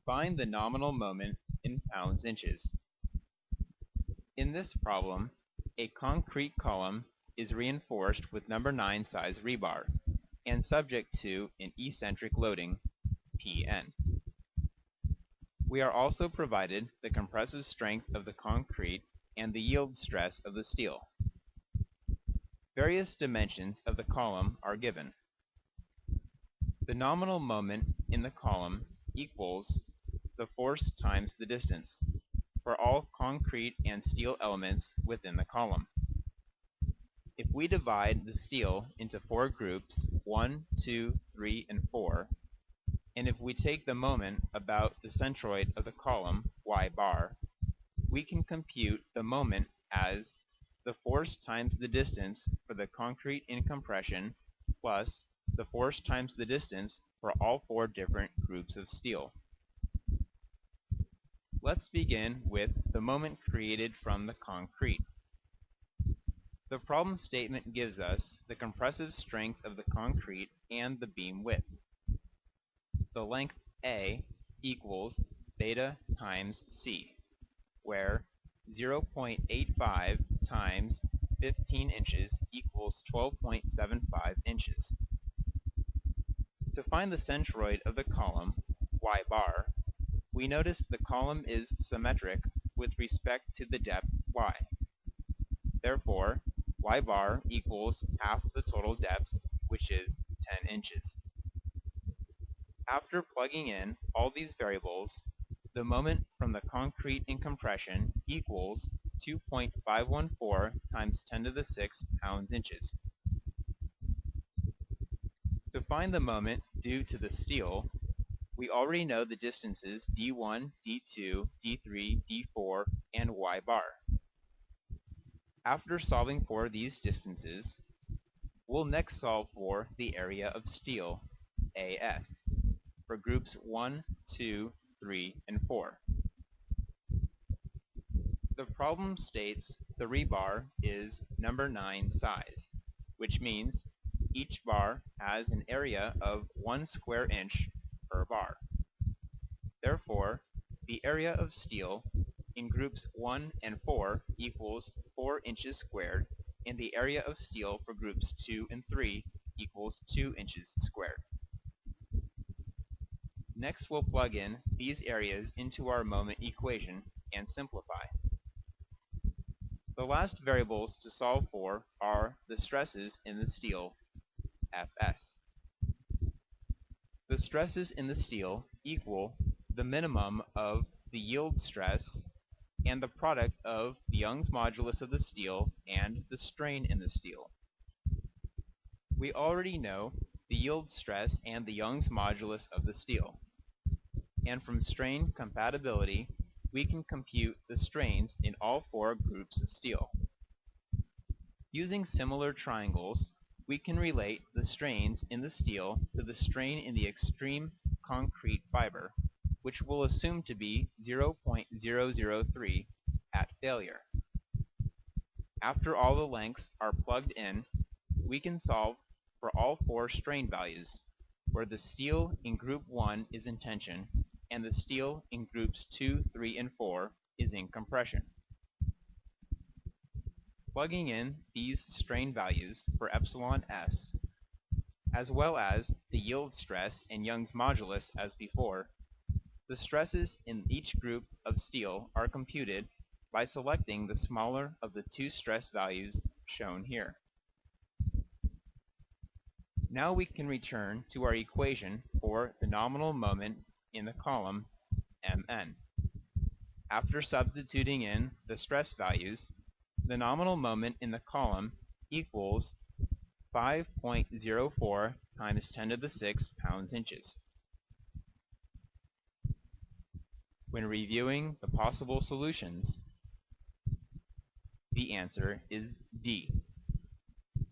Find the nominal moment in pounds-inches. In this problem, a concrete column is reinforced with number 9 size rebar and subject to an eccentric loading, Pn. We are also provided the compressive strength of the concrete and the yield stress of the steel. Various dimensions of the column are given. The nominal moment in the column equals the force times the distance for all concrete and steel elements within the column. If we divide the steel into 4 groups, 1, 2, 3, and 4, and if we take the moment about the centroid of the column, y bar, we can compute the moment as the force times the distance for the concrete in compression plus the force times the distance for all 4 different groups of steel. Let's begin with the moment created from the concrete. The problem statement gives us the compressive strength of the concrete and the beam width. The length A equals theta times C, where 0.85 times 15 inches equals 12.75 inches. To find the centroid of the column, y bar, we notice the column is symmetric with respect to the depth y. Therefore, y bar equals half the total depth, which is 10 inches. After plugging in all these variables, the moment from the concrete in compression equals 2.514 times 10 to the 6 pounds-inches. To find the moment due to the steel, we already know the distances d1, d2, d3, d4, and y bar. After solving for these distances, we'll next solve for the area of steel, AS, for groups 1, 2, 3, and 4. The problem states the rebar is number 9 size, which means each bar has an area of 1 square inch per bar. Therefore, the area of steel in groups 1 and 4 equals 4 inches squared, and the area of steel for groups 2 and 3 equals 2 inches squared. Next, we'll plug in these areas into our moment equation and simplify. The last variables to solve for are the stresses in the steel, Fs. The stresses in the steel equal the minimum of the yield stress and the product of the Young's modulus of the steel and the strain in the steel. We already know the yield stress and the Young's modulus of the steel. And from strain compatibility, we can compute the strains in all 4 groups of steel. Using similar triangles, we can relate the strains in the steel to the strain in the extreme concrete fiber, which we'll assume to be 0.003 at failure. After all the lengths are plugged in, we can solve for all 4 strain values, where the steel in group 1 is in tension and the steel in groups 2, 3, and 4 is in compression. Plugging in these strain values for epsilon s, as well as the yield stress and Young's modulus as before, the stresses in each group of steel are computed by selecting the smaller of the 2 stress values shown here. Now we can return to our equation for the nominal moment in the column, Mn. After substituting in the stress values, the nominal moment in the column equals 5.04 times 10 to the 6 pounds-inches. When reviewing the possible solutions, the answer is D.